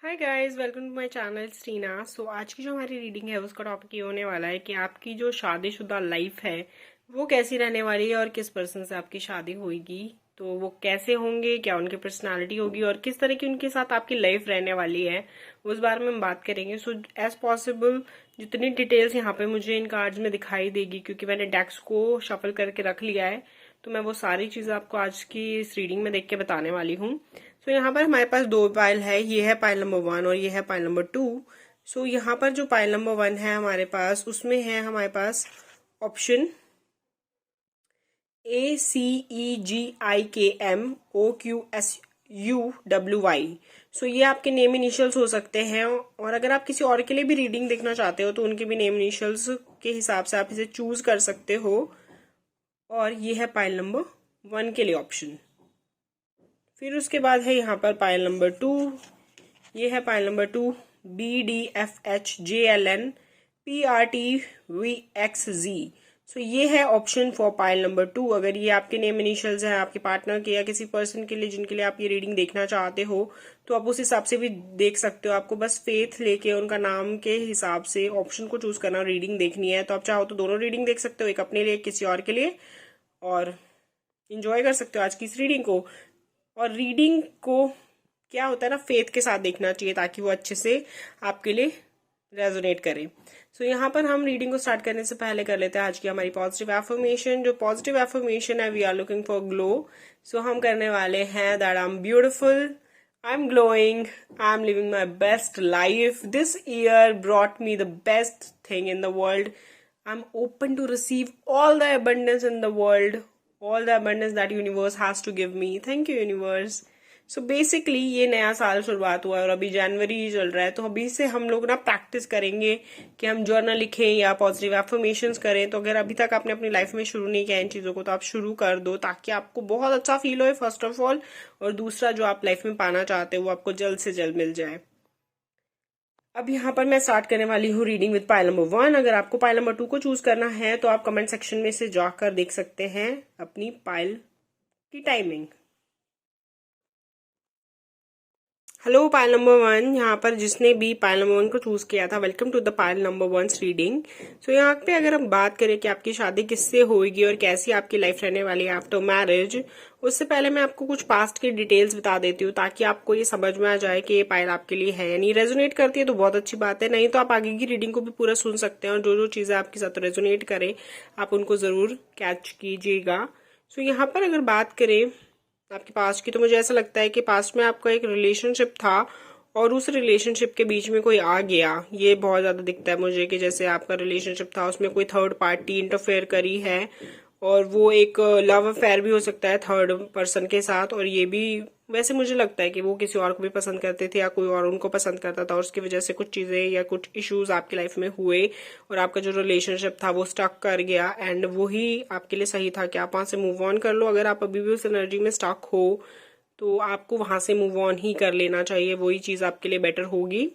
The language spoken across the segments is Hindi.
Hi guys, welcome to my channel स्टीना। सो आज की जो हमारी रीडिंग है उसका टॉपिक ये होने वाला है कि आपकी जो शादीशुदा लाइफ है वो कैसी रहने वाली है और किस पर्सन से आपकी शादी होगी। तो वो कैसे होंगे, क्या उनकी पर्सनालिटी होगी और किस तरह की उनके साथ आपकी लाइफ रहने वाली है, उस बारे में हम बात करेंगे। सो एज पॉसिबल जितनी डिटेल्स यहाँ पे मुझे इन कार्ड्स में दिखाई देगी, क्योंकि मैंने डेक्स को शफल करके रख लिया है, तो मैं वो सारी चीज़ें आपको आज की इस रीडिंग में देख के बताने वाली हूँ। सो यहाँ पर हमारे पास दो पाइल है, ये है पाइल नंबर 1 और ये है पाइल नंबर 2। सो यहाँ पर जो पाइल नंबर 1 है हमारे पास, उसमें है हमारे पास ऑप्शन ACEGIKMOQSUWY। सो ये आपके नेम इनिशियल्स हो सकते हैं, और अगर आप किसी और के लिए भी रीडिंग देखना चाहते हो तो उनके भी नेम इनिशियल्स के हिसाब से आप इसे चूज कर सकते हो। और ये है पाइल नंबर 1 के लिए ऑप्शन। फिर उसके बाद है यहाँ पर पाइल नंबर 2। ये है पाइल नंबर 2, BDFHJLNPRTVXZ। सो ये है ऑप्शन फॉर पाइल नंबर 2। अगर ये आपके नेम इनिशियल्स हैं आपके पार्टनर के या किसी पर्सन के लिए जिनके लिए आप ये रीडिंग देखना चाहते हो, तो आप उस हिसाब से भी देख सकते हो। आपको बस फेथ लेके उनका नाम के हिसाब से ऑप्शन को चूज करना, रीडिंग देखनी है। तो आप चाहो तो दोनों रीडिंग देख सकते हो, एक अपने लिए एक किसी और के लिए, और इंजॉय कर सकते हो आज की इस रीडिंग को। और रीडिंग को क्या होता है ना, फेथ के साथ देखना चाहिए ताकि वो अच्छे से आपके लिए रेजोनेट करे। सो यहाँ पर हम रीडिंग को स्टार्ट करने से पहले कर लेते हैं आज की हमारी पॉजिटिव एफर्मेशन। जो पॉजिटिव एफर्मेशन है, we are looking for glow. So हम करने वाले हैं that I am beautiful, I am glowing, I am living my best life, this year brought me the best thing in the world, I am open to receive all the abundance in the world, all the abundance that universe has to give me. Thank you universe. So basically ये नया साल शुरुआत हुआ है और अभी जनवरी ही चल रहा है, तो अभी से हम लोग ना प्रैक्टिस करेंगे कि हम जर्नल लिखें या पॉजिटिव एफर्मेशंस करें। तो अगर अभी तक आपने अपनी लाइफ में शुरू नहीं किया इन चीज़ों को, तो आप शुरू कर दो ताकि आपको बहुत अच्छा फील हो, फर्स्ट ऑफ ऑल, और दूसरा जो आप लाइफ में पाना चाहते हो वो आपको जल्द से जल्द मिल जाए। अब यहाँ पर मैं स्टार्ट करने वाली हूँ रीडिंग विद पाइल नंबर 1। अगर आपको पाइल नंबर 2 को चूज करना है तो आप कमेंट सेक्शन में से जाकर देख सकते हैं अपनी पाइल की टाइमिंग। हेलो पाइल नंबर 1, यहाँ पर जिसने भी पाइल नंबर 1 को चूज किया था, welcome to the pile number 1 reading. So यहाँ पे अगर हम बात करें कि आपकी शादी किससे होगी और कैसी आपकी लाइफ रहने वाली है आफ्टर मैरिज, उससे पहले मैं आपको कुछ पास्ट की डिटेल्स बता देती हूँ ताकि आपको ये समझ में आ जाए कि ये पाइल आपके लिए है या नहीं। रेजोनेट करती है तो बहुत अच्छी बात है, नहीं तो आप आगे की रीडिंग को भी पूरा सुन सकते हैं और जो जो चीजें आपके साथ रेजोनेट करे आप उनको जरूर कैच कीजिएगा। सो यहाँ पर अगर बात करें आपके पास्ट की, तो मुझे ऐसा लगता है कि पास्ट में आपका एक रिलेशनशिप था और उस रिलेशनशिप के बीच में कोई आ गया। ये बहुत ज्यादा दिखता है मुझे कि जैसे आपका रिलेशनशिप था उसमें कोई थर्ड पार्टी इंटरफेयर करी है, और वो एक लव अफेयर भी हो सकता है थर्ड पर्सन के साथ। और ये भी वैसे मुझे लगता है कि वो किसी और को भी पसंद करते थे या कोई और उनको पसंद करता था, और उसकी वजह से कुछ चीजें या कुछ इश्यूज आपकी लाइफ में हुए और आपका जो रिलेशनशिप था वो स्टक कर गया। एंड वही आपके लिए सही था कि आप वहां से मूव ऑन कर लो। अगर आप अभी भी उस एनर्जी में स्टक हो तो आपको वहां से मूव ऑन ही कर लेना चाहिए, वही चीज आपके लिए बेटर होगी,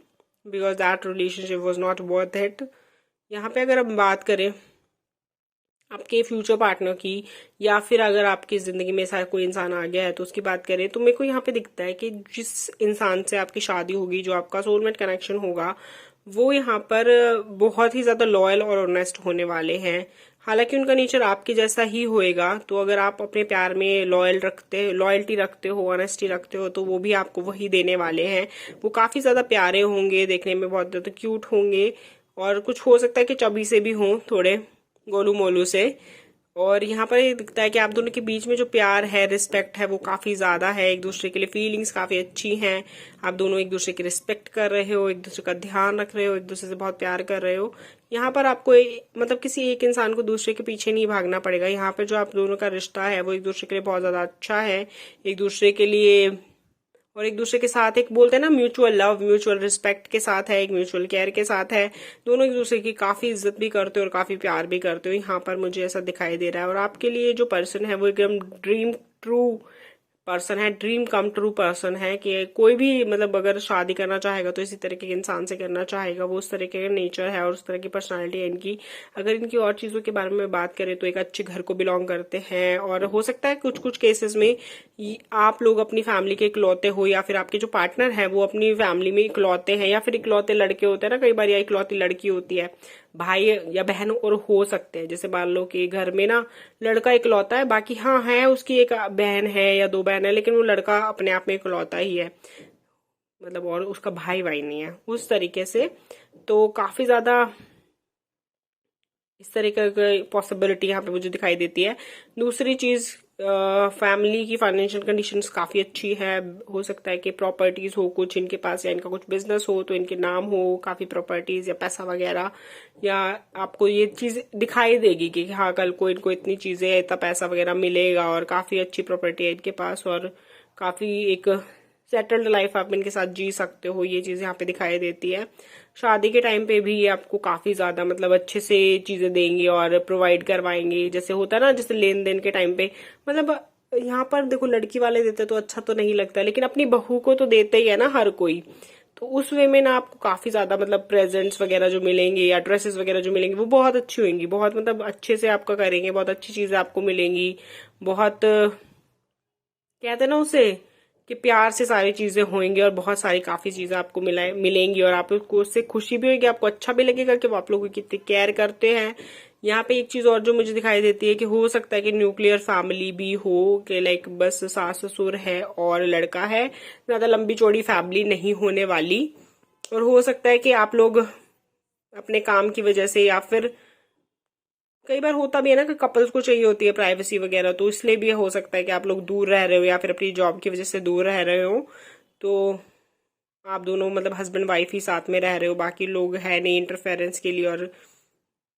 because that relationship was not worth it. यहाँ पे अगर हम बात करें आपके फ्यूचर पार्टनर की, या फिर अगर आपकी जिंदगी में ऐसा कोई इंसान आ गया है तो उसकी बात करें, तो मेरे को यहाँ पे दिखता है कि जिस इंसान से आपकी शादी होगी, जो आपका सोलमेट कनेक्शन होगा, वो यहाँ पर बहुत ही ज्यादा लॉयल और ऑनेस्ट होने वाले हैं। हालांकि उनका नेचर आपके जैसा ही होएगा, तो अगर आप अपने प्यार में लॉयल्टी रखते हो, ऑनेस्टी रखते हो, तो वो भी आपको वही देने वाले हैं। वो काफी ज्यादा प्यारे होंगे, देखने में बहुत ज्यादा क्यूट होंगे, और कुछ हो सकता है कि चबी से भी हों, थोड़े गोलू मोलू से। और यहाँ पर ये दिखता है कि आप दोनों के बीच में जो प्यार है, रिस्पेक्ट है, वो काफी ज्यादा है। एक दूसरे के लिए फीलिंग्स काफी अच्छी हैं। आप दोनों एक दूसरे की रिस्पेक्ट कर रहे हो, एक दूसरे का ध्यान रख रहे हो, एक दूसरे से बहुत प्यार कर रहे हो। यहाँ पर आपको मतलब किसी एक इंसान को दूसरे के पीछे नहीं भागना पड़ेगा। यहाँ पर जो आप दोनों का रिश्ता है वो एक दूसरे के लिए बहुत ज्यादा अच्छा है, एक दूसरे के लिए, और एक दूसरे के साथ एक बोलते हैं ना म्यूचुअल लव, म्यूचुअल रिस्पेक्ट के साथ है, एक म्यूचुअल केयर के साथ है। दोनों एक दूसरे की काफी इज्जत भी करते हो और काफी प्यार भी करते हो, यहाँ पर मुझे ऐसा दिखाई दे रहा है। और आपके लिए जो पर्सन है वो एकदम ड्रीम ट्रू पर्सन है, ड्रीम कम ट्रू पर्सन है, कि कोई भी मतलब अगर शादी करना चाहेगा तो इसी तरीके के इंसान से करना चाहेगा। वो उस तरीके का नेचर है और उस तरह की पर्सनालिटी है इनकी। अगर इनकी और चीजों के बारे में बात करें तो एक अच्छे घर को बिलोंग करते हैं, और हो सकता है कुछ कुछ केसेस में आप लोग अपनी फैमिली के इकलौते हो, या फिर आपके जो पार्टनर है वो अपनी फैमिली में इकलौते हैं, या फिर इकलौते लड़के होते हैं ना कई बार, या इकलौती लड़की होती है, भाई या बहन और हो सकते हैं। जैसे मान लो कि घर में ना लड़का इकलौता है, बाकी हाँ है उसकी एक बहन है या दो बहन है, लेकिन वो लड़का अपने आप में इकलौता ही है, मतलब और उसका भाई भाई नहीं है उस तरीके से। तो काफी ज्यादा इस तरह की पॉसिबिलिटी यहाँ पे मुझे दिखाई देती है। दूसरी चीज, फैमिली की फाइनेंशियल कंडीशंस काफी अच्छी है। हो सकता है कि प्रॉपर्टीज हो कुछ इनके पास, या इनका कुछ बिजनेस हो तो इनके नाम हो काफी प्रॉपर्टीज या पैसा वगैरह, या आपको ये चीज दिखाई देगी कि हाँ कल को इनको इतनी चीजें, इतना पैसा वगैरह मिलेगा, और काफी अच्छी प्रॉपर्टी है इनके पास, और काफी एक सेटल्ड लाइफ आप इनके साथ जी सकते हो। ये चीज यहाँ पे दिखाई देती है। शादी के टाइम पे भी ये आपको काफी ज्यादा मतलब अच्छे से चीजें देंगे और प्रोवाइड करवाएंगे। जैसे होता है ना, जैसे लेन देन के टाइम पे, मतलब यहाँ पर देखो लड़की वाले देते तो अच्छा तो नहीं लगता, लेकिन अपनी बहू को तो देते ही है ना हर कोई। तो उस वे में ना आपको काफी ज्यादा मतलब प्रेजेंट्स वगैरह जो मिलेंगे या ड्रेसेस वगैरह जो मिलेंगे वो बहुत अच्छी होंगी, बहुत मतलब अच्छे से आपका करेंगे, बहुत अच्छी चीजें आपको मिलेंगी, बहुत कहते हैं ना उसे कि प्यार से सारी चीजें होंगी, और बहुत सारी काफी चीजें आपको मिलेंगी, और आपको उससे खुशी भी होगी, आपको अच्छा भी लगेगा कि वो आप लोगों की कितनी केयर करते हैं। यहाँ पे एक चीज और जो मुझे दिखाई देती है कि हो सकता है कि न्यूक्लियर फैमिली भी हो, कि लाइक बस सास ससुर है और लड़का है, ज्यादा लंबी चौड़ी फैमिली नहीं होने वाली। और हो सकता है कि आप लोग अपने काम की वजह से, या फिर कई बार होता भी है ना कि कपल्स को चाहिए होती है प्राइवेसी वगैरह, तो इसलिए भी हो सकता है कि आप लोग दूर रह रहे हो, या फिर अपनी जॉब की वजह से दूर रह रहे हो। तो आप दोनों मतलब हस्बैंड वाइफ ही साथ में रह रहे हो, बाकी लोग है नहीं इंटरफेरेंस के लिए, और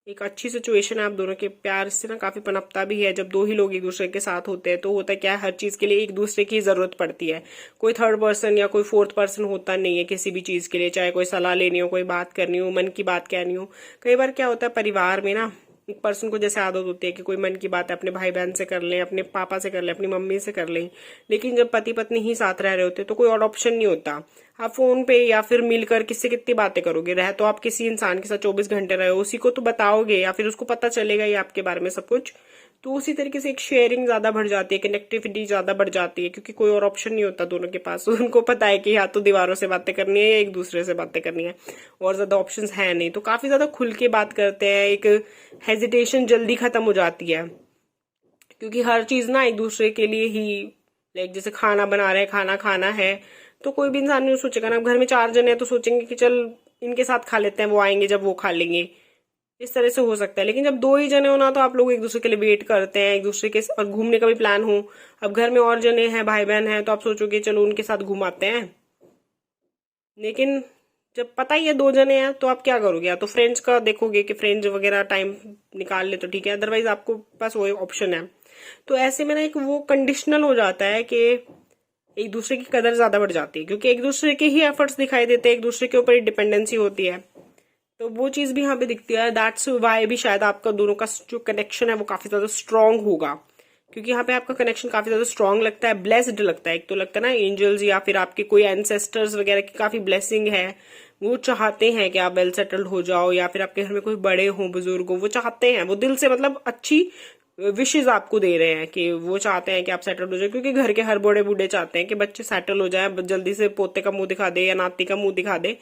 एक अच्छी सिचुएशन है आप दोनों के। प्यार से ना काफी पनपता भी है। जब दो ही लोग एक दूसरे के साथ होते हैं तो होता है क्या है, हर चीज के लिए एक दूसरे की जरूरत पड़ती है। कोई थर्ड पर्सन या कोई फोर्थ पर्सन होता नहीं है किसी भी चीज के लिए, चाहे कोई सलाह लेनी हो, कोई बात करनी हो, मन की बात कहनी हो। कई बार क्या होता है परिवार में ना, एक पर्सन को जैसे आदत होती है कि कोई मन की बात है अपने भाई बहन से कर लें, अपने पापा से कर लें, अपनी मम्मी से कर लें, लेकिन जब पति पत्नी ही साथ रह रहे होते तो कोई और ऑप्शन नहीं होता। आप फोन पे या फिर मिलकर किससे कितनी बातें करोगे, रह तो आप किसी इंसान के साथ 24 घंटे रहे हो, उसी को तो बताओगे, या फिर उसको पता चलेगा ही आपके बारे में सब कुछ। तो उसी तरीके से एक शेयरिंग ज्यादा बढ़ जाती है, कनेक्टिविटी ज्यादा बढ़ जाती है, क्योंकि कोई और ऑप्शन नहीं होता दोनों के पास। उनको पता है कि या तो दीवारों से बातें करनी है या एक दूसरे से बातें करनी है, और ज्यादा ऑप्शंस है नहीं। तो काफी ज्यादा खुल के बात करते हैं, एक हेजिटेशन जल्दी खत्म हो जाती है, क्योंकि हर चीज ना एक दूसरे के लिए ही, लाइक जैसे खाना बना रहे हैं, खाना खाना है, तो कोई भी इंसान नहीं सोचेगा ना, घर में 4 जने हैं तो सोचेंगे कि चल इनके साथ खा लेते हैं, वो आएंगे जब वो खा लेंगे, इस तरह से हो सकता है। लेकिन जब 2 ही जने हो ना, तो आप लोग एक दूसरे के लिए वेट करते हैं, एक दूसरे के, और घूमने का भी प्लान हो। अब घर में और जने हैं, भाई बहन हैं, तो आप सोचोगे चलो उनके साथ घुमाते हैं, लेकिन जब पता ही है 2 जने हैं तो आप क्या करोगे, या तो फ्रेंड्स का देखोगे कि फ्रेंड्स वगैरह टाइम निकाल ले तो ठीक है, अदरवाइज आपको पास वो ऑप्शन है। तो ऐसे में ना एक वो कंडीशनल हो जाता है कि एक दूसरे की कदर ज्यादा बढ़ जाती है, क्योंकि एक दूसरे के ही एफर्ट्स दिखाई देते हैं, एक दूसरे के ऊपर डिपेंडेंसी होती है। तो वो चीज भी यहाँ पे दिखती है। दैट्स वाई भी शायद आपका दोनों का जो कनेक्शन है वो काफी ज्यादा स्ट्रांग होगा, क्योंकि यहाँ पे आपका कनेक्शन काफी ज्यादा स्ट्रांग लगता है, ब्लेस्ड लगता है। एक तो लगता है ना एंजल्स या फिर आपके कोई एंसेस्टर्स वगैरह की काफी ब्लेसिंग है, वो चाहते हैं कि आप वेल सेटल्ड हो जाओ, या फिर आपके घर में कोई बड़े हो, बुजुर्ग हो, वो चाहते हैं, वो दिल से मतलब अच्छी विशेष आपको दे रहे हैं कि वो चाहते हैं कि आप सेटल हो जाए। क्योंकि घर के हर बड़े बूढ़े चाहते हैं कि बच्चे सेटल हो जाए, जल्दी से पोते का मुंह दिखा दे या नाती का मुंह दिखा दे।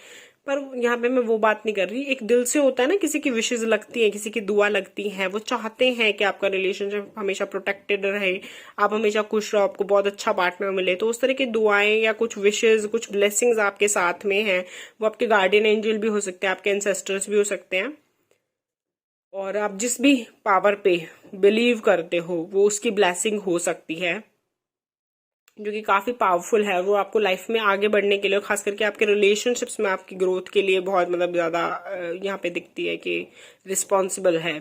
पर यहाँ पे मैं वो बात नहीं कर रही, एक दिल से होता है ना, किसी की विशेष लगती है, किसी की दुआ लगती है, वो चाहते हैं कि आपका रिलेशनशिप हमेशा प्रोटेक्टेड रहे, आप हमेशा खुश रहो, आपको बहुत अच्छा पार्टनर मिले। तो उस तरह की दुआएं या कुछ विशेष, कुछ ब्लेसिंग्स आपके साथ में हैं। वो आपके गार्डियन एंजल भी हो सकते हैं, आपके एंसेस्टर्स भी हो सकते हैं, और आप जिस भी पावर पे बिलीव करते हो वो उसकी ब्लेसिंग हो सकती है, जो कि काफी पावरफुल है। वो आपको लाइफ में आगे बढ़ने के लिए, खास करके आपके रिलेशनशिप्स में आपकी ग्रोथ के लिए बहुत मतलब ज्यादा यहाँ पे दिखती है कि रिस्पॉन्सिबल है।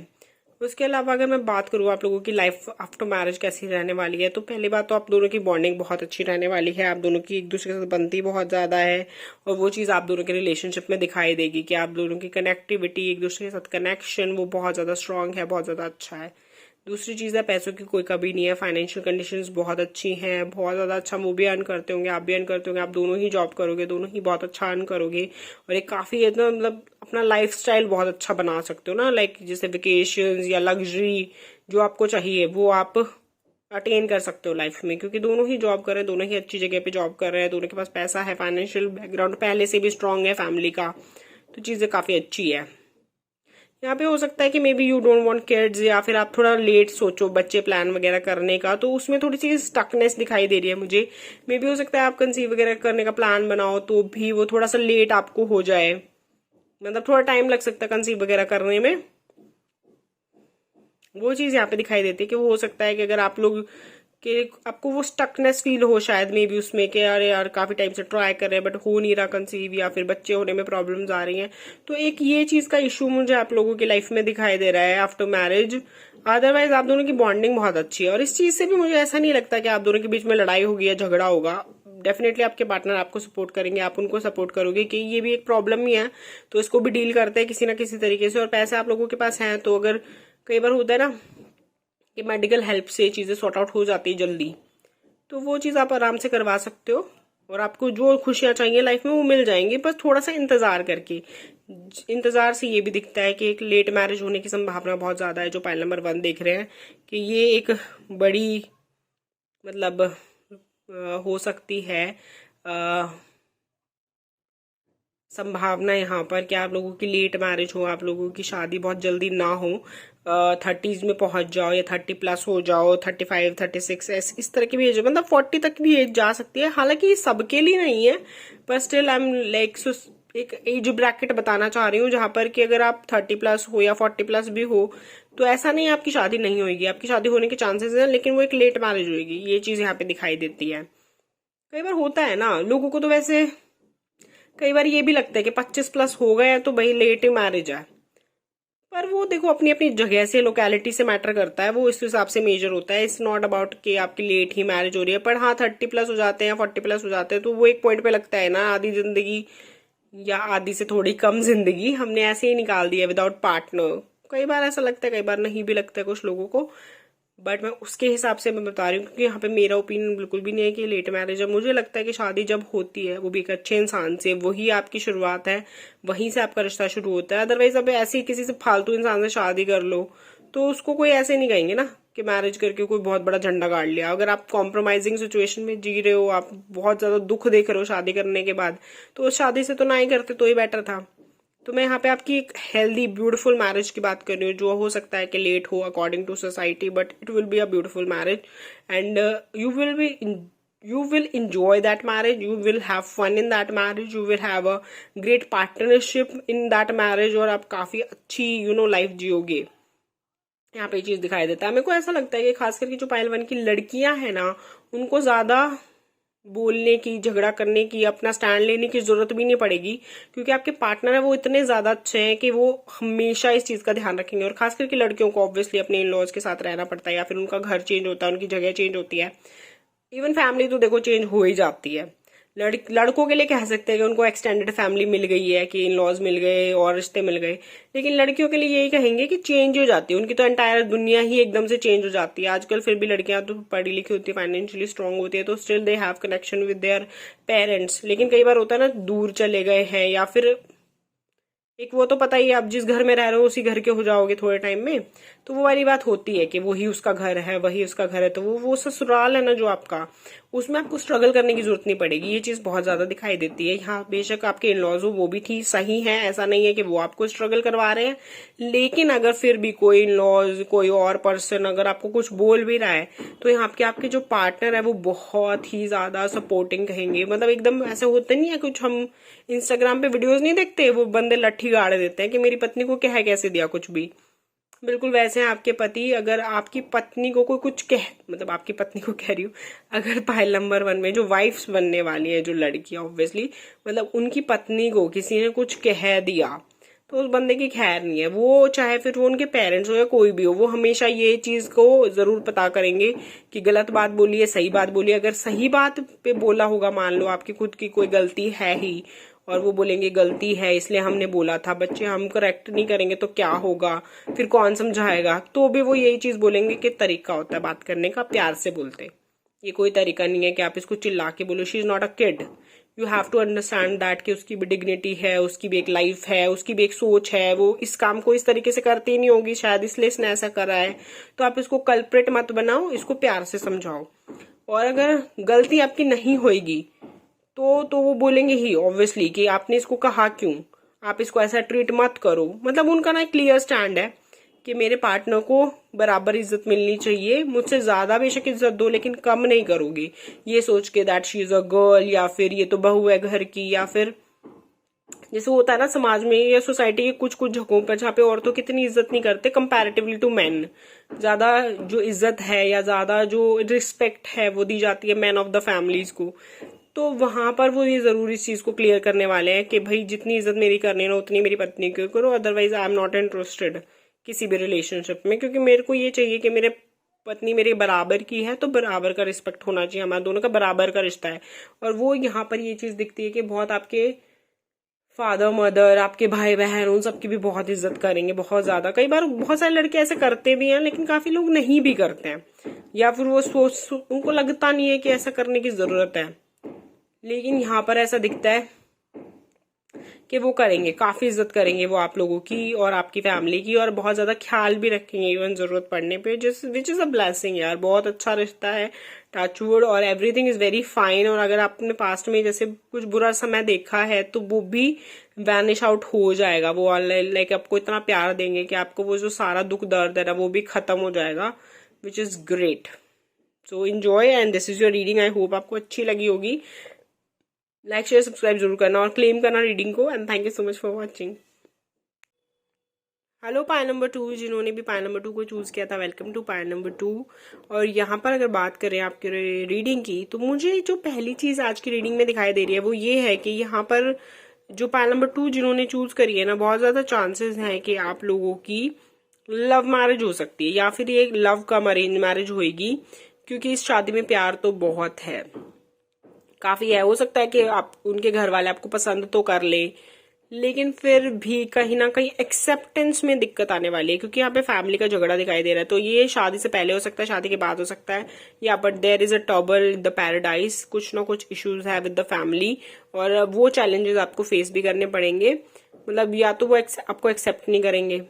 उसके अलावा अगर मैं बात करूँ आप लोगों की लाइफ आफ्टर मैरिज कैसी रहने वाली है, तो पहली बात तो आप दोनों की बॉन्डिंग बहुत अच्छी रहने वाली है, आप दोनों की एक दूसरे के साथ बनती बहुत ज्यादा है, और वो चीज आप दोनों के रिलेशनशिप में दिखाई देगी कि आप दोनों की कनेक्टिविटी, एक दूसरे के साथ कनेक्शन वो बहुत ज्यादा स्ट्रांग है, बहुत ज्यादा अच्छा है। दूसरी चीज़ है पैसों की कोई कमी नहीं है, फाइनेंशियल कंडीशंस बहुत अच्छी हैं, बहुत ज़्यादा अच्छा वो भी अर्न करते होंगे, आप भी अर्न करते होंगे, आप दोनों ही जॉब करोगे, दोनों ही बहुत अच्छा अर्न करोगे और एक काफ़ी इतना मतलब अपना लाइफ स्टाइल बहुत अच्छा बना सकते हो ना, लाइक जैसे वेकेशंस या लग्जरी जो आपको चाहिए वो आप अटेन कर सकते हो लाइफ में, क्योंकि दोनों ही जॉब कर रहे हैं, दोनों ही अच्छी जगह पे जॉब कर रहे हैं, दोनों के पास पैसा है, फाइनेंशियल बैकग्राउंड पहले से भी स्ट्रांग है फैमिली का, तो चीज़ें काफ़ी अच्छी है। यहाँ पे हो सकता है कि may be you don't want kids, या फिर आप थोड़ा लेट सोचो बच्चे प्लान वगैरह करने का, तो उसमें थोड़ी सी स्टकनेस दिखाई दे रही है मुझे। मे बी हो सकता है आप कंसीव वगैरह करने का प्लान बनाओ तो भी वो थोड़ा सा लेट आपको हो जाए, मतलब थोड़ा टाइम लग सकता है कंसीव वगैरह करने में। वो चीज़ यहाँ पे दिखाई देती है कि वो हो सकता है कि अगर आप लोग कि आपको वो स्टकनेस फील हो शायद मे बी उसमें कि अरे यार काफ़ी टाइम से ट्राई कर रहे हैं बट हो नहीं रहा कंसीव, या फिर बच्चे होने में प्रॉब्लम्स आ रही हैं, तो एक ये चीज़ का इशू मुझे आप लोगों की लाइफ में दिखाई दे रहा है आफ्टर मैरिज। अदरवाइज आप दोनों की बॉन्डिंग बहुत अच्छी है और इस चीज़ से भी मुझे ऐसा नहीं लगता कि आप दोनों के बीच में लड़ाई होगी या झगड़ा होगा। डेफिनेटली आपके पार्टनर आपको सपोर्ट करेंगे, आप उनको सपोर्ट करोगे कि ये भी एक प्रॉब्लम ही है तो इसको भी डील करते हैं किसी ना किसी तरीके से, और पैसे आप लोगों के पास हैं तो अगर कई बार होता है ना कि मेडिकल हेल्प से चीज़ें सॉर्ट आउट हो जाती है जल्दी, तो वो चीज़ आप आराम से करवा सकते हो और आपको जो खुशियाँ चाहिए लाइफ में वो मिल जाएंगी, बस थोड़ा सा इंतज़ार करके। इंतज़ार से ये भी दिखता है कि एक लेट मैरिज होने की संभावना बहुत ज़्यादा है, जो पाइल नंबर 1 देख रहे हैं कि ये एक बड़ी मतलब हो सकती है संभावना यहाँ पर कि आप लोगों की लेट मैरिज हो, आप लोगों की शादी बहुत जल्दी ना हो, 30s में पहुंच जाओ या 30+ हो जाओ, 35 36 इस तरह की भी एज, मतलब 40 तक भी एज जा सकती है। हालांकि ये सबके लिए नहीं है पर स्टिल आई एम लाइक एक एज ब्रैकेट बताना चाह रही हूँ जहां पर कि अगर आप 30+ हो या 40+ भी हो तो ऐसा नहीं आपकी शादी नहीं होगी, आपकी शादी होने के चांसेस हैं, लेकिन वो एक लेट मैरिज होगी, ये चीज़ यहाँ पे दिखाई देती है। कई बार होता है ना लोगों को, तो वैसे कई बार ये भी लगता है कि 25+ हो गए तो भाई लेट मैरिज है, पर वो देखो अपनी अपनी जगह से लोकेलिटी से मैटर करता है, वो इस हिसाब से मेजर होता है। इट्स नॉट अबाउट कि आपकी लेट ही मैरिज हो रही है, पर हाँ 30+ हो जाते हैं 40+ हो जाते हैं तो वो एक पॉइंट पे लगता है ना आधी जिंदगी या आधी से थोड़ी कम जिंदगी हमने ऐसे ही निकाल दी है विदाउट पार्टनर। कई बार ऐसा लगता है, कई बार नहीं भी लगता है कुछ लोगों को, बट मैं उसके हिसाब से मैं बता रही हूँ क्योंकि यहाँ पे मेरा ओपिनियन बिल्कुल भी नहीं है कि लेट मैरिज है। मुझे लगता है कि शादी जब होती है वो भी एक अच्छे इंसान से, वही आपकी शुरुआत है, वहीं से आपका रिश्ता शुरू होता है। अदरवाइज अब ऐसे ही किसी से फालतू इंसान से शादी कर लो तो उसको कोई ऐसे नहीं कहेंगे ना कि मैरिज करके कोई बहुत बड़ा झंडा गाड़ लिया। अगर आप कॉम्प्रोमाइजिंग सिचुएशन में जी रहे हो, आप बहुत ज्यादा दुख देख रहे हो शादी करने के बाद, तो उस शादी से तो ना ही करते तो ही बेटर था। तो मैं यहाँ पे आपकी एक हेल्दी ब्यूटीफुल मैरिज की बात कर रही हूँ, जो हो सकता है कि लेट हो according to society, but it will be a beautiful marriage and you will enjoy that marriage, you will have fun in that marriage, you will have a great partnership in that marriage और आप काफी अच्छी लाइफ जियोगे। यहाँ पे ये चीज दिखाई देता है। मेरे को ऐसा लगता है कि खास करके जो पाइल 1 की लड़कियां हैं ना, उनको ज्यादा बोलने की, झगड़ा करने की, अपना स्टैंड लेने की जरूरत भी नहीं पड़ेगी, क्योंकि आपके पार्टनर है वो इतने ज्यादा अच्छे हैं कि वो हमेशा इस चीज का ध्यान रखेंगे। और खास करके लड़कियों को ऑब्वियसली अपने इन लॉज के साथ रहना पड़ता है या फिर उनका घर चेंज होता है, उनकी जगह चेंज होती है, इवन फैमिली तो देखो चेंज हो ही जाती है। लड़कों के लिए कह सकते हैं कि उनको एक्सटेंडेड फैमिली मिल गई है, कि इन लॉज मिल गए और रिश्ते मिल गए, लेकिन लड़कियों के लिए यही कहेंगे कि चेंज हो जाती है, उनकी तो एंटायर दुनिया ही एकदम से चेंज हो जाती है। आजकल फिर भी लड़कियां तो पढ़ी लिखी होती है, फाइनेंशियली स्ट्रांग होती है, तो still they have connection with their parents, लेकिन कई बार होता है ना दूर चले गए हैं या फिर एक वो तो पता ही है, आप जिस घर में रह रहे हो उसी घर के हो जाओगे थोड़े टाइम में, तो वो वाली बात होती है कि वही उसका घर है, वही उसका घर है, तो वो ससुराल है ना जो आपका, उसमें आपको स्ट्रगल करने की जरूरत नहीं पड़ेगी। ये चीज बहुत ज्यादा दिखाई देती है। यहाँ बेशक आपके इन लॉज हो वो भी ठीक सही है, ऐसा नहीं है कि वो आपको स्ट्रगल करवा रहे हैं, लेकिन अगर फिर भी कोई इन लॉज, कोई और पर्सन अगर आपको कुछ बोल भी रहा है तो यहाँ आपके जो पार्टनर है वो बहुत ही ज्यादा सपोर्टिंग कहेंगे। मतलब एकदम ऐसे होते नहीं है, कुछ हम इंस्टाग्राम पे वीडियोज नहीं देखते, वो बंदे लट्ठी गाड़ देते हैं कि मेरी पत्नी को क्या है कैसे दिया कुछ भी, बिल्कुल वैसे हैं आपके पति। अगर आपकी पत्नी को कोई कुछ मतलब आपकी पत्नी को कह रही हूँ, अगर पाइल नंबर 1 में जो वाइफ्स बनने वाली है, जो लड़कियां ऑब्वियसली, मतलब उनकी पत्नी को किसी ने कुछ कह दिया तो उस बंदे की खैर नहीं है। वो चाहे फिर वो उनके पेरेंट्स हो या कोई भी हो, वो हमेशा ये चीज को जरूर पता करेंगे कि गलत बात बोली है, सही बात बोली है। अगर सही बात पे बोला होगा, मान लो आपकी खुद की कोई गलती है ही, और वो बोलेंगे गलती है इसलिए हमने बोला था, बच्चे हम करेक्ट नहीं करेंगे तो क्या होगा, फिर कौन समझाएगा, तो भी वो यही चीज बोलेंगे कि तरीका होता है बात करने का, प्यार से बोलते। ये कोई तरीका नहीं है कि आप इसको चिल्ला के बोलो। She is not a kid, you have to understand that कि उसकी भी डिग्निटी है, उसकी भी एक लाइफ है, उसकी भी एक सोच है। वो इस काम को इस तरीके से करती नहीं होगी शायद, इसलिए इसने ऐसा करा है। तो आप इसको कल्प्रिट मत बनाओ, इसको प्यार से समझाओ। और अगर गलती आपकी नहीं होगी तो वो बोलेंगे ही ऑब्वियसली कि आपने इसको कहा क्यों, आप इसको ऐसा ट्रीट मत करो। मतलब उनका ना एक क्लियर स्टैंड है कि मेरे पार्टनर को बराबर इज्जत मिलनी चाहिए, मुझसे ज्यादा बेशक इज्जत दो लेकिन कम नहीं करोगे, ये सोच के that she is a girl, या फिर ये तो बहू है घर की, या फिर जैसे होता है ना समाज में या सोसाइटी के कुछ कुछ जगहों पर जहाँ पे औरतों की इतनी इज्जत नहीं करते कंपैरेटिवली टू मैन। ज्यादा जो इज्जत है या ज्यादा जो रिस्पेक्ट है वो दी जाती है मैन ऑफ द फैमिलीज को। तो वहां पर वो ये जरूर इस चीज को क्लियर करने वाले हैं कि भाई जितनी इज्जत मेरी करनी है ना उतनी मेरी पत्नी की करो, otherwise I am not interested किसी भी रिलेशनशिप में, क्योंकि मेरे को ये चाहिए कि मेरे पत्नी मेरे बराबर की है, तो बराबर का रिस्पेक्ट होना चाहिए, हमारे दोनों का बराबर का रिश्ता है। और वो यहाँ पर ये चीज दिखती है कि बहुत आपके फादर मदर, आपके भाई बहन, उन सबकी भी बहुत इज्जत करेंगे, बहुत ज्यादा। कई बार बहुत सारे लड़के ऐसे करते भी हैं लेकिन काफी लोग नहीं भी करते हैं, या फिर वो सोच उनको लगता नहीं है कि ऐसा करने की जरूरत है। लेकिन यहाँ पर ऐसा दिखता है कि वो करेंगे, काफी इज्जत करेंगे वो आप लोगों की और आपकी फैमिली की, और बहुत ज्यादा ख्याल भी रखेंगे इवन जरूरत पड़ने पे, जिस विच इज अ ब्लेसिंग यार। बहुत अच्छा रिश्ता है, टचवुड, और एवरीथिंग इज वेरी फाइन। और अगर आपने पास्ट में जैसे कुछ बुरा समय देखा है तो वो भी वैनिश आउट हो जाएगा। वो लाइक आपको इतना प्यार देंगे कि आपको वो जो सारा दुख दर्द है ना वो भी खत्म हो जाएगा, which is great. So enjoy and this is your reading. I hope आपको अच्छी लगी होगी। लाइक शेयर सब्सक्राइब जरूर करना और क्लेम करना रीडिंग को। And thank you so much for watching. Hello pile number 2, जिन्होंने भी पायल नंबर 2 को चूज किया था, वेलकम टू पायल नंबर 2। और यहाँ पर अगर बात करें आपके रीडिंग की, तो मुझे जो पहली चीज आज की रीडिंग में दिखाई दे रही है वो ये है कि यहाँ पर जो पायल नंबर 2 जिन्होंने चूज करी है ना, बहुत ज्यादा चांसेस हैं कि आप लोगों की लव मैरिज हो सकती है, या फिर ये लव कम अरेंज मैरिज होगी, क्योंकि इस शादी में प्यार तो बहुत है, काफी है। हो सकता है कि आप उनके घर वाले आपको पसंद तो कर ले, लेकिन फिर भी कहीं ना कहीं एक्सेप्टेंस में दिक्कत आने वाली है, क्योंकि यहाँ पे फैमिली का झगड़ा दिखाई दे रहा है। तो ये शादी से पहले हो सकता है, शादी के बाद हो सकता है, या but there is a trouble in the paradise, कुछ ना कुछ इश्यूज है विद द फैमिली, और वो चैलेंजेस आपको फेस भी करने पड़ेंगे। मतलब या तो वो आपको एक्सेप्ट नहीं करेंगे।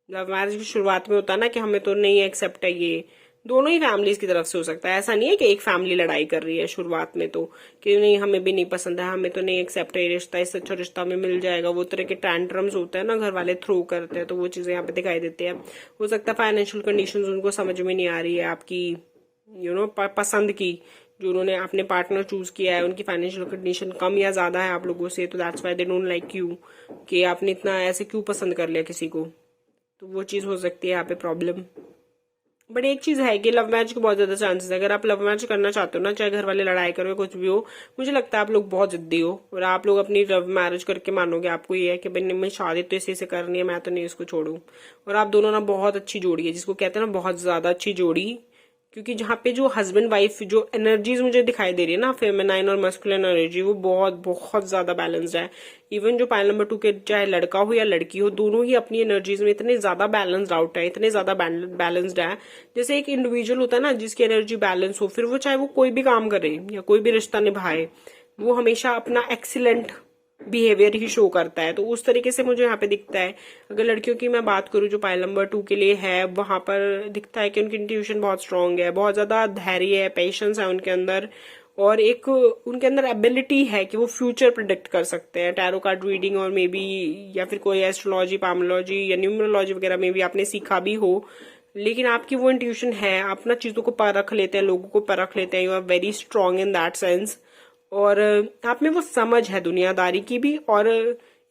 लव मैरिज की शुरुआत में होता है ना कि हमें तो नहीं एक्सेप्ट है, ये दोनों ही फैमिलीज की तरफ से हो सकता है। ऐसा नहीं है कि एक फैमिली लड़ाई कर रही है शुरुआत में तो, कि नहीं हमें भी नहीं पसंद है, हमें तो नहीं एक्सेप्ट है रिश्ता, इससे अच्छा रिश्ता हमें मिल जाएगा। वो तरह के टैंट्रम्स होते हैं ना, घर वाले थ्रो करते हैं, तो वो चीजें यहाँ पे दिखाई देती है। हो सकता है फाइनेंशियल कंडीशंस उनको समझ में नहीं आ रही है आपकी पसंद की, जो उन्होंने अपने पार्टनर चूज किया है, उनकी फाइनेंशियल कंडीशन कम या ज्यादा है आप लोगों से, तो that's why they don't like you, कि आपने इतना ऐसे क्यों पसंद कर लिया किसी को। तो वो चीज हो सकती है यहाँ पे प्रॉब्लम। बट एक चीज है कि लव मैरिज के बहुत ज्यादा चांसेस है। अगर आप लव मैरिज करना चाहते हो ना, चाहे घर वाले लड़ाई करो कुछ भी हो, मुझे लगता है आप लोग बहुत जिद्दी हो, और आप लोग अपनी लव मैरिज करके मानोगे, आपको ये है कि भाई मैं शादी तो इसी से करनी है, मैं तो नहीं इसको छोड़ू। और आप दोनों ना बहुत अच्छी जोड़ी है, जिसको कहते हैं ना बहुत ज्यादा अच्छी जोड़ी, क्योंकि जहाँ पे जो हस्बैंड वाइफ जो एनर्जीज मुझे दिखाई दे रही है ना, फेमिनाइन और मस्कुलिन एनर्जी, वो बहुत बहुत ज्यादा बैलेंस्ड है। इवन जो पायल नंबर 2 के चाहे लड़का हो या लड़की हो, दोनों ही अपनी एनर्जीज में इतने ज्यादा बैलेंस्ड आउट है, इतने ज्यादा बैलेंस्ड है। जैसे एक इंडिविजुअल होता है ना जिसकी एनर्जी बैलेंस हो, फिर वो चाहे वो कोई भी काम करे या कोई भी रिश्ता निभाए, वो हमेशा अपना एक्सीलेंट बिहेवियर ही शो करता है। तो उस तरीके से मुझे यहाँ पे दिखता है। अगर लड़कियों की मैं बात करूँ जो पायल नंबर 2 के लिए है, वहां पर दिखता है कि उनकी इंट्यूशन बहुत स्ट्रांग है, बहुत ज्यादा धैर्य है, पेशेंस है उनके अंदर, और एक उनके अंदर एबिलिटी है कि वो फ्यूचर प्रिडिक्ट कर सकते हैं। टैरो कार्ड रीडिंग और मे बी या फिर कोई एस्ट्रोलॉजी, पामोलॉजी या न्यूमरोलॉजी वगैरह में भी आपने सीखा भी हो, लेकिन आपकी वो इंट्यूशन है, आप ना चीजों को परख लेते हैं, लोगों को परख लेते हैं। You are very strong in that sense, और आप में वो समझ है दुनियादारी की भी, और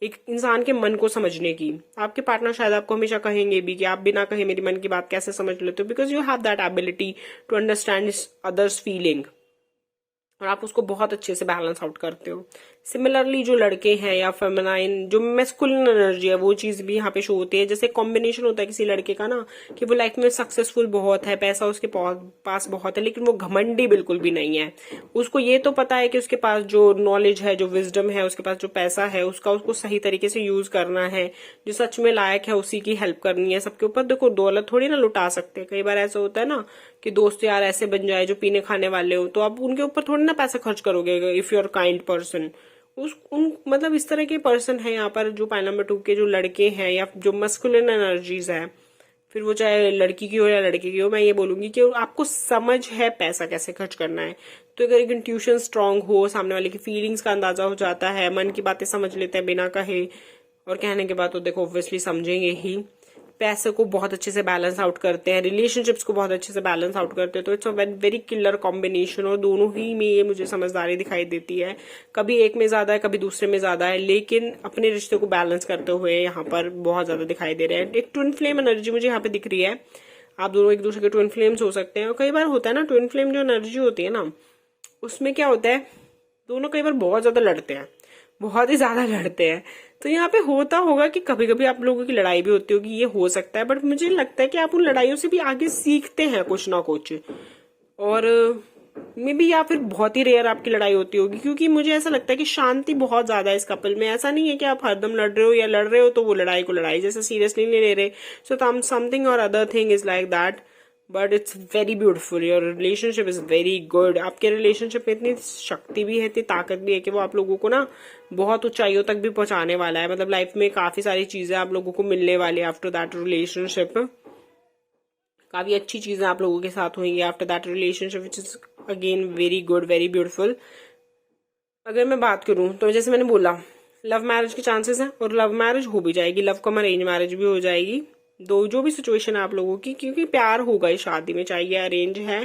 एक इंसान के मन को समझने की। आपके पार्टनर शायद आपको हमेशा कहेंगे भी कि आप बिना कहे मेरी मन की बात कैसे समझ लेते हो, because you have that ability to understand others feeling, और आप उसको बहुत अच्छे से बैलेंस आउट करते हो। सिमिलरली जो लड़के हैं या फेमिनाइन जो मैस्कुलिन एनर्जी है वो चीज भी यहाँ पे शो होती है। जैसे कॉम्बिनेशन होता है किसी लड़के का ना कि वो लाइफ में सक्सेसफुल बहुत है, पैसा उसके पास बहुत है, लेकिन वो घमंडी बिल्कुल भी नहीं है। उसको ये तो पता है कि उसके पास जो नॉलेज है, जो विजडम है, उसके पास जो पैसा है उसका उसको सही तरीके से यूज करना है, जो सच में लायक है उसी की हेल्प करनी है। सबके ऊपर देखो दौलत थोड़ी ना लुटा सकते। कई बार ऐसा होता है ना कि दोस्त यार ऐसे बन जाए जो पीने खाने वाले हो, तो आप उनके ऊपर थोड़ी ना पैसा खर्च करोगे if you are kind person. मतलब इस तरह के पर्सन है यहाँ पर जो पाइल नंबर 2 के जो लड़के हैं या जो मस्कुलिन एनर्जीज है, फिर वो चाहे लड़की की हो या लड़के की हो, मैं ये बोलूंगी कि आपको समझ है पैसा कैसे खर्च करना है। तो अगर एक इंट्यूशन स्ट्रांग हो, सामने वाले की फीलिंग्स का अंदाजा हो जाता है, मन की बातें समझ लेते हैं बिना कहे, और कहने के बाद तो देखो ऑब्वियसली समझेंगे ही, पैसे को बहुत अच्छे से बैलेंस आउट करते हैं, रिलेशनशिप्स को बहुत अच्छे से बैलेंस आउट करते हैं, तो it's a very killer combination. और दोनों ही में ये मुझे समझदारी दिखाई देती है। कभी एक में ज्यादा है, कभी दूसरे में ज्यादा है, लेकिन अपने रिश्ते को बैलेंस करते हुए यहाँ पर बहुत ज्यादा दिखाई दे रहे हैं। एक ट्विन फ्लेम एनर्जी मुझे यहाँ पे दिख रही है। आप दोनों एक दूसरे के ट्विन फ्लेम्स हो सकते हैं। और कई बार होता है ना ट्विन फ्लेम जो एनर्जी होती है ना, उसमें क्या होता है, दोनों कई बार बहुत ज्यादा लड़ते हैं, बहुत ही ज्यादा लड़ते हैं। तो यहाँ पे होता होगा कि कभी कभी आप लोगों की लड़ाई भी होती होगी, ये हो सकता है, बट मुझे लगता है कि आप उन लड़ाइयों से भी आगे सीखते हैं कुछ ना कुछ। और मे बी या फिर बहुत ही रेयर आपकी लड़ाई होती होगी, क्योंकि मुझे ऐसा लगता है कि शांति बहुत ज्यादा है इस कपल में। ऐसा नहीं है कि आप हरदम लड़ रहे हो या लड़ रहे हो तो वो लड़ाई को लड़ाई जैसे सीरियसली नहीं ले रहे। सो समथिंग और other thing is like that, but it's very beautiful. Your relationship is very good. आपके रिलेशनशिप में इतनी शक्ति भी है, इतनी ताकत भी है कि वो आप लोगों को ना बहुत ऊंचाइयों तक भी पहुंचाने वाला है। मतलब लाइफ में काफी सारी चीजें आप लोगों को मिलने वाली है आफ्टर दैट रिलेशनशिप। काफी अच्छी चीजें आप लोगों के साथ हुई after that relationship, which is again very good, very beautiful. अगर मैं बात करूं तो जैसे मैंने बोला लव मैरिज के चांसेस हैं, और लव मैरिज हो भी जाएगी, लव कम अरेंज मैरिज भी हो जाएगी। दो जो भी सिचुएशन है आप लोगों की, क्योंकि प्यार होगा इस शादी में, चाहे ये अरेंज है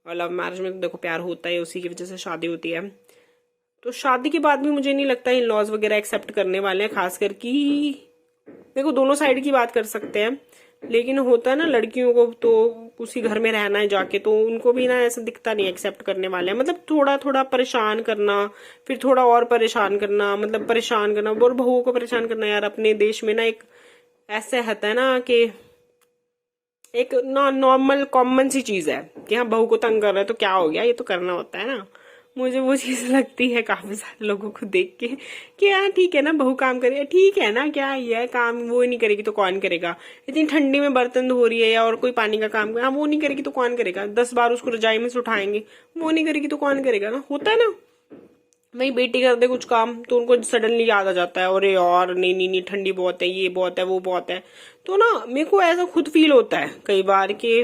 और लव मैरिज में तो देखो प्यार होता है, उसी की वजह से शादी होती है। तो शादी के बाद भी मुझे नहीं लगता इन लॉज वगैरह एक्सेप्ट करने वाले हैं, खासकर कि देखो दोनों साइड की बात कर सकते हैं, लेकिन होता है ना लड़कियों को तो उसी घर में रहना है जाके, तो उनको भी ना ऐसा दिखता नहीं एक्सेप्ट करने वाले हैं। मतलब थोड़ा थोड़ा परेशान करना, फिर थोड़ा और परेशान करना, मतलब परेशान करना और बहुओं को परेशान करना। यार अपने देश में ना एक ऐसे होता है ना कि एक नॉर्मल कॉमन सी चीज है कि हाँ बहू को तंग कर रहा है तो क्या हो गया, ये तो करना होता है ना। मुझे वो चीज लगती है काफी सारे लोगों को देख के कि यार ठीक है ना बहू काम करे, ठीक है ना, क्या ये है काम, वो नहीं करेगी तो कौन करेगा। इतनी ठंडी में बर्तन धो रही है या और कोई पानी का काम करे, हाँ वो नहीं करेगी तो कौन करेगा। 10 बार उसको रजाई में से उठाएंगे, वो नहीं करेगी तो कौन करेगा ना, होता है ना। वही बेटी कर दे कुछ काम तो उनको सडनली याद आ जाता है, अरे यार नहीं नहीं नहीं ठंडी बहुत है, ये बहुत है, वो बहुत है। तो ना मेरे को ऐसा खुद फील होता है कई बार कि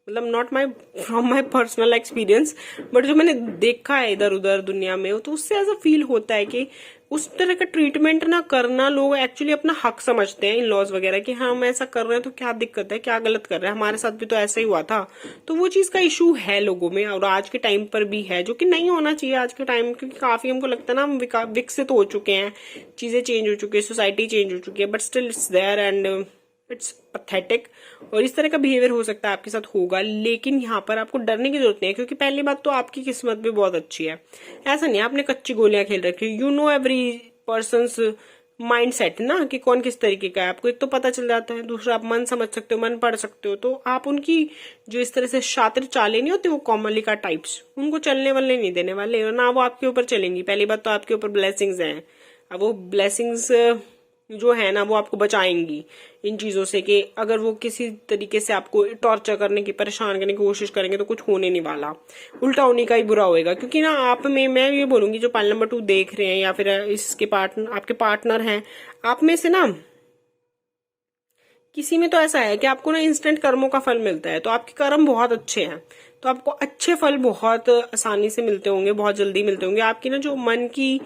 मतलब not my from my personal experience, but जो मैंने देखा है इधर उधर दुनिया में, तो उससे ऐसा फील होता है कि उस तरह का ट्रीटमेंट ना करना लोग एक्चुअली अपना हक समझते हैं इन लॉज वगैरह कि हाँ हम ऐसा कर रहे हैं तो क्या दिक्कत है, क्या गलत कर रहे हैं, हमारे साथ भी तो ऐसा ही हुआ था। तो वो चीज का इशू है लोगों में और आज के टाइम पर भी है, जो कि नहीं होना चाहिए आज के टाइम, क्योंकि काफी हमको लगता है ना हम विकसित हो चुके हैं, चीजें चेंज हो चुकी है, सोसाइटी चेंज हो चुकी है, but still it's there and it's pathetic. और इस तरह का बिहेवियर हो सकता है आपके साथ होगा, लेकिन यहाँ पर आपको डरने की जरूरत नहीं है, क्योंकि पहली बात तो आपकी किस्मत भी बहुत अच्छी है। ऐसा नहीं आपने कच्ची गोलियां खेल रखी, you know every persons mind set ना कि कौन किस तरीके का है, आपको एक तो पता चल जाता है, दूसरा आप मन समझ सकते हो, मन पढ़ सकते हो। तो आप उनकी जो इस तरह से शातिर चालें नहीं होती वो कोमलिका टाइप्स, उनको चलने वाले नहीं देने वाले, और ना वो आपके ऊपर चलेंगी। पहली बात तो आपके ऊपर ब्लेसिंग्स हैं, अब वो ब्लेसिंग्स जो है ना वो आपको बचाएंगी इन चीजों से, कि अगर वो किसी तरीके से आपको टॉर्चर करने की, परेशान करने की कोशिश करेंगे तो कुछ होने नहीं वाला, उल्टा उन्हीं का ही बुरा होएगा। क्योंकि ना आप में, मैं ये बोलूंगी जो पाइल नंबर 2 देख रहे हैं या फिर इसके पार्टनर, आपके पार्टनर हैं, आप में से ना किसी में तो ऐसा है कि आपको ना इंस्टेंट कर्मों का फल मिलता है, तो आपके कर्म बहुत अच्छे हैं, तो आपको अच्छे फल बहुत आसानी से मिलते होंगे, बहुत जल्दी मिलते होंगे। आपकी ना जो मन की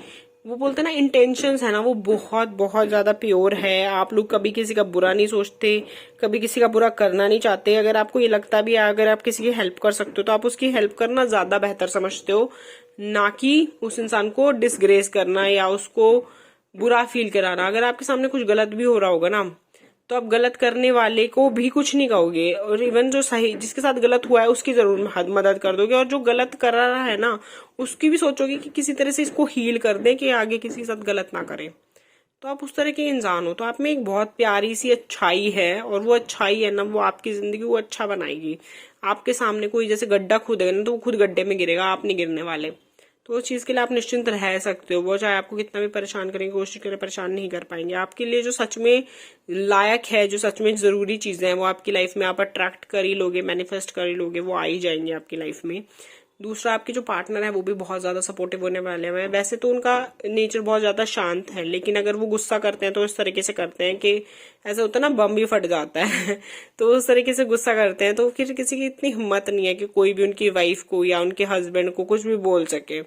वो बोलते हैं ना इंटेंशंस है ना, वो बहुत बहुत ज्यादा प्योर है। आप लोग कभी किसी का बुरा नहीं सोचते, कभी किसी का बुरा करना नहीं चाहते। अगर आपको ये लगता भी है अगर आप किसी की हेल्प कर सकते हो तो आप उसकी हेल्प करना ज्यादा बेहतर समझते हो, ना कि उस इंसान को डिसग्रेस करना या उसको बुरा फील कराना। अगर आपके सामने कुछ गलत भी हो रहा होगा ना, तो आप गलत करने वाले को भी कुछ नहीं कहोगे, और इवन जो सही जिसके साथ गलत हुआ है उसकी जरूर मदद कर दोगे, और जो गलत कर रहा है ना उसकी भी सोचोगे कि किसी तरह से इसको हील कर दें कि आगे किसी के साथ गलत ना करे। तो आप उस तरह के इंसान हो। तो आप में एक बहुत प्यारी सी अच्छाई है, और वो अच्छाई है ना वो आपकी जिंदगी को अच्छा बनाएगी। आपके सामने कोई जैसे गड्ढा खोदेगा ना तो वो खुद गड्ढे में गिरेगा, आप नहीं गिरने वाले। तो उस चीज के लिए आप निश्चिंत रह सकते हो। वो चाहे आपको कितना भी परेशान करेंगे, कोशिश करें, परेशान नहीं कर पाएंगे। आपके लिए जो सच में लायक है, जो सच में जरूरी चीजें हैं वो आपकी लाइफ में आप अट्रैक्ट कर ही लोगे, मैनिफेस्ट कर ही लोगे, वो आ ही जाएंगे आपकी लाइफ में। दूसरा, आपके जो पार्टनर है वो भी बहुत ज्यादा सपोर्टिव होने वाले हैं। वैसे तो उनका नेचर बहुत ज्यादा शांत है, लेकिन अगर वो गुस्सा करते हैं तो इस तरीके से करते हैं कि ऐसा होता है ना, बम भी फट जाता है तो उस तरीके से गुस्सा करते हैं, तो फिर किसी की इतनी हिम्मत नहीं है कि कोई भी उनकी वाइफ को या उनके हस्बैंड को कुछ भी बोल सके।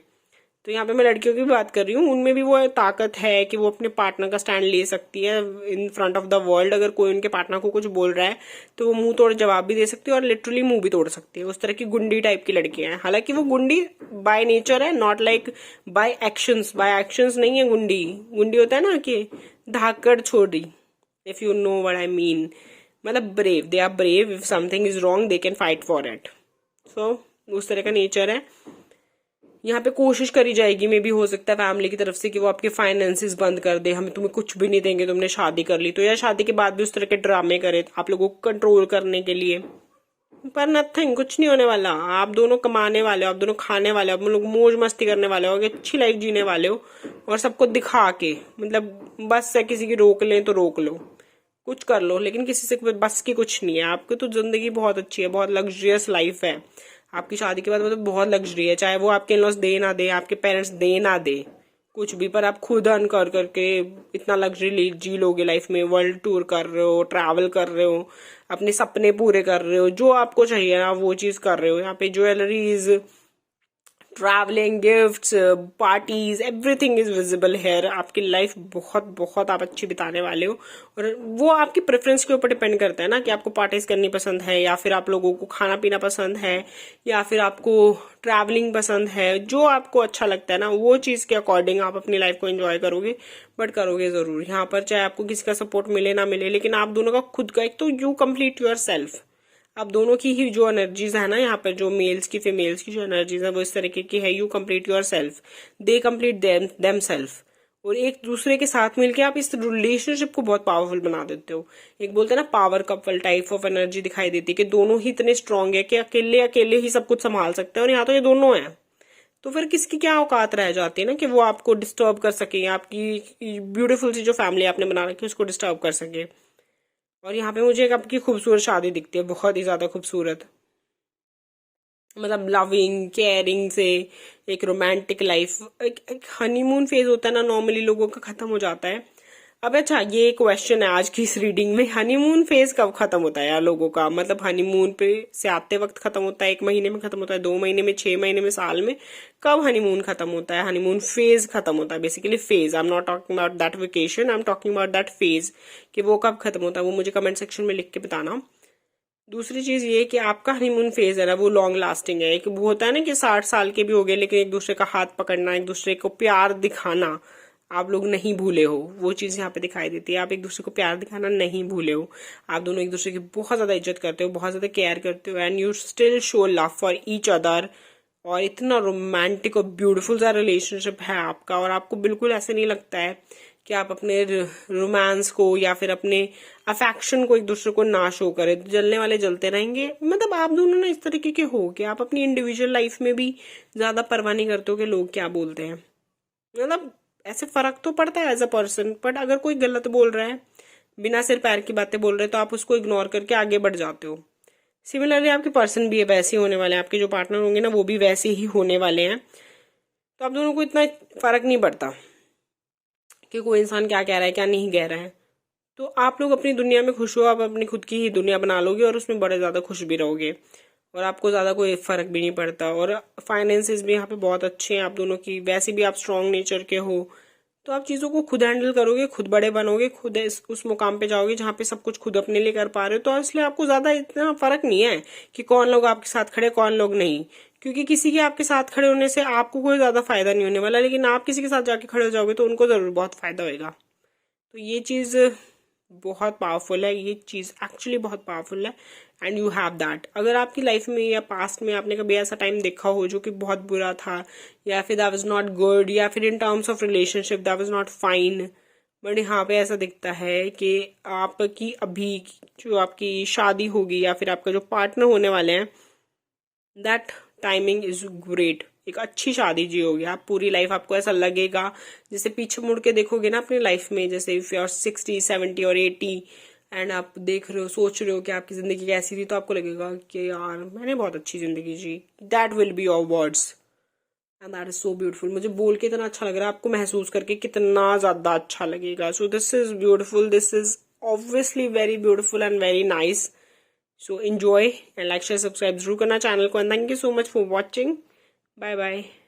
तो यहाँ पे मैं लड़कियों की भी बात कर रही हूँ, उनमें भी वो ताकत है कि वो अपने पार्टनर का स्टैंड ले सकती है in front of the world. अगर कोई उनके पार्टनर को कुछ बोल रहा है तो वो मुंह तोड़ जवाब भी दे सकती है, और लिटरली मुंह भी तोड़ सकती है। उस तरह की गुंडी टाइप की लड़कियां हैं। हालांकि वो गुंडी बाय नेचर है, not like by actions. By actions नहीं है गुंडी। गुंडी होता है ना कि धाकड़ छोड़ी, if you know what I mean. मतलब brave, they are brave. If something is wrong they can fight for it. So उस तरह का नेचर है। यहाँ पे कोशिश करी जाएगी, मे भी हो सकता है फैमिली की तरफ से कि वो आपके फाइनेंसेस बंद कर दे, हम तुम्हें कुछ भी नहीं देंगे, तुमने शादी कर ली तो, या शादी के बाद भी उस तरह के ड्रामे करे आप लोगों को कंट्रोल करने के लिए। पर नथिंग, कुछ नहीं होने वाला। आप दोनों कमाने वाले हो, आप दोनों खाने वाले हो, आप लोग मौज मस्ती करने वाले हो, अच्छी लाइफ जीने वाले हो, और सबको दिखा के, मतलब बस से किसी की रोक लें तो रोक लो, कुछ कर लो, लेकिन किसी से बस की कुछ नहीं है। आपकी तो जिंदगी बहुत अच्छी है, बहुत लग्जरियस लाइफ है आपकी शादी के बाद। मतलब बहुत लग्जरी है, चाहे वो आपके इन-लॉज दे ना दे, आपके पेरेंट्स दे ना दे कुछ भी, पर आप खुद अर्न कर करके इतना लग्जरी जी लोगे लाइफ में। वर्ल्ड टूर कर रहे हो, ट्रैवल कर रहे हो, अपने सपने पूरे कर रहे हो, जो आपको चाहिए ना वो चीज कर रहे हो। यहाँ पे jewelleries, travelling, gifts, parties, everything is visible here. आपकी लाइफ बहुत बहुत आप अच्छी बिताने वाले हो, और वो आपकी प्रेफरेंस के ऊपर डिपेंड करता है ना कि आपको पार्टीज करनी पसंद है, या फिर आप लोगों को खाना पीना पसंद है, या फिर आपको ट्रैवलिंग पसंद है। जो आपको अच्छा लगता है ना वो चीज के अकॉर्डिंग आप अपनी लाइफ को एंजॉय करोगे, बट करोगे जरूर। यहाँ पर चाहे आपको किसी का सपोर्ट मिले ना मिले, लेकिन आप दोनों का खुद का एक तो यू कंप्लीट योर सेल्फ। आप दोनों की ही जो एनर्जीज है ना, यहाँ पर जो मेल्स की फीमेल्स की जो एनर्जीज है वो इस तरीके की है, you complete your self, they complete them self. और एक दूसरे के साथ मिलके आप इस रिलेशनशिप को बहुत पावरफुल बना देते हो। एक बोलते हैं ना power couple type of energy दिखाई देती है कि दोनों ही इतने स्ट्रांग है कि अकेले अकेले ही सब कुछ संभाल सकते हैं, और यहाँ तो ये दोनों हैं। तो फिर किसकी क्या औकात रह जाती है ना कि वो आपको डिस्टर्ब कर सके, आपकी ब्यूटीफुल सी जो फैमिली आपने बना रखी है उसको डिस्टर्ब कर सके। और यहाँ पे मुझे एक आपकी खूबसूरत शादी दिखती है, बहुत ही ज्यादा खूबसूरत। मतलब लविंग, केयरिंग से एक रोमांटिक लाइफ। एक हनीमून फेज होता है ना नॉर्मली लोगों का, खत्म हो जाता है। अब अच्छा, ये क्वेश्चन है आज की इस रीडिंग में, हनीमून फेज कब खत्म होता है यार लोगों का? मतलब हनीमून पे से आते वक्त खत्म होता है, 1 महीने में खत्म होता है, 2 महीने में, 6 महीने में, साल में? कब हनीमून खत्म होता है? हनीमून फेज खत्म होता है, basically phase. I am not talking about that vacation, I am talking about that phase, कि वो कब खत्म होता है वो मुझे कमेंट सेक्शन में लिख के बताना। दूसरी चीज ये कि आपका हनीमून फेज है ना वो लॉन्ग लास्टिंग है। एक वो होता है ना कि 60 साल के भी हो गए लेकिन एक दूसरे का हाथ पकड़ना, एक दूसरे को प्यार दिखाना आप लोग नहीं भूले हो, वो चीज यहाँ पे दिखाई देती है। आप एक दूसरे को प्यार दिखाना नहीं भूले हो, आप दोनों एक दूसरे की बहुत ज्यादा इज्जत करते हो, बहुत ज्यादा केयर करते हो, and you still show love for each other. और इतना रोमांटिक और ब्यूटीफुल सा रिलेशनशिप है आपका, और आपको बिल्कुल ऐसे नहीं लगता है कि आप अपने रोमांस को या फिर अपने अफेक्शन को एक दूसरे को ना शो करें। तो जलने वाले जलते रहेंगे। मतलब आप दोनों ना इस तरीके के हो कि आप अपनी इंडिविजुअल लाइफ में भी ज्यादा परवाह नहीं करते हो कि लोग क्या बोलते हैं। मतलब ऐसे फर्क तो पड़ता है एज अ पर्सन, बट अगर कोई गलत बोल रहा है, बिना सिर पैर की बातें बोल रहे हैं, तो आप उसको इग्नोर करके आगे बढ़ जाते हो। सिमिलरली आपके पर्सन भी वैसे ही होने वाले हैं, आपके जो पार्टनर होंगे ना वो भी वैसे ही होने वाले हैं। तो आप दोनों को इतना फर्क नहीं पड़ता कि कोई इंसान क्या कह रहा है क्या नहीं कह रहा है। तो आप लोग अपनी दुनिया में खुश हो, आप अपनी खुद की ही दुनिया बना लोगे और उसमें बड़े ज्यादा खुश भी रहोगे, और आपको ज्यादा कोई फर्क भी नहीं पड़ता। और फाइनेंसेस भी यहाँ पे बहुत अच्छे हैं आप दोनों की, वैसे भी आप स्ट्रांग नेचर के हो, तो आप चीजों को खुद हैंडल करोगे, खुद बड़े बनोगे, खुद उस मुकाम पे जाओगे जहाँ पे सब कुछ खुद अपने लिए कर पा रहे हो। तो इसलिए आपको ज्यादा इतना फर्क नहीं है कि कौन लोग आपके साथ खड़े कौन लोग नहीं, क्योंकि किसी के आपके साथ खड़े होने से आपको कोई ज्यादा फायदा नहीं होने वाला, लेकिन आप किसी के साथ जाके खड़े हो जाओगे तो उनको जरूर बहुत फायदा होगा। तो ये चीज बहुत पावरफुल है, ये चीज़ एक्चुअली बहुत पावरफुल है एंड यू हैव दैट। अगर आपकी लाइफ में या पास्ट में आपने कभी ऐसा टाइम देखा हो जो कि बहुत बुरा था, या फिर दैट वाज नॉट गुड, या फिर in terms of relationship that was not fine, but यहाँ पे ऐसा दिखता है कि आपकी अभी जो आपकी शादी होगी या फिर आपका जो पार्टनर होने वाले हैं, दैट टाइमिंग इज ग्रेट। एक अच्छी शादी जियोगे आप पूरी लाइफ, आपको ऐसा लगेगा जैसे पीछे मुड़ के देखोगे ना अपनी लाइफ में, जैसे इफ यू आर 60 70 और 80 एंड आप देख रहे हो, सोच रहे हो कि आपकी जिंदगी कैसी थी, तो आपको लगेगा कि यार मैंने बहुत अच्छी जिंदगी जी। That will be your words and that is so beautiful. मुझे बोल के इतना अच्छा लग रहा है, आपको महसूस करके कितना ज्यादा अच्छा लगेगा। So this is beautiful, this is obviously very beautiful and very nice. So enjoy and like, share, subscribe जरूर करना चैनल को, and thank you so much for watching. Bye bye.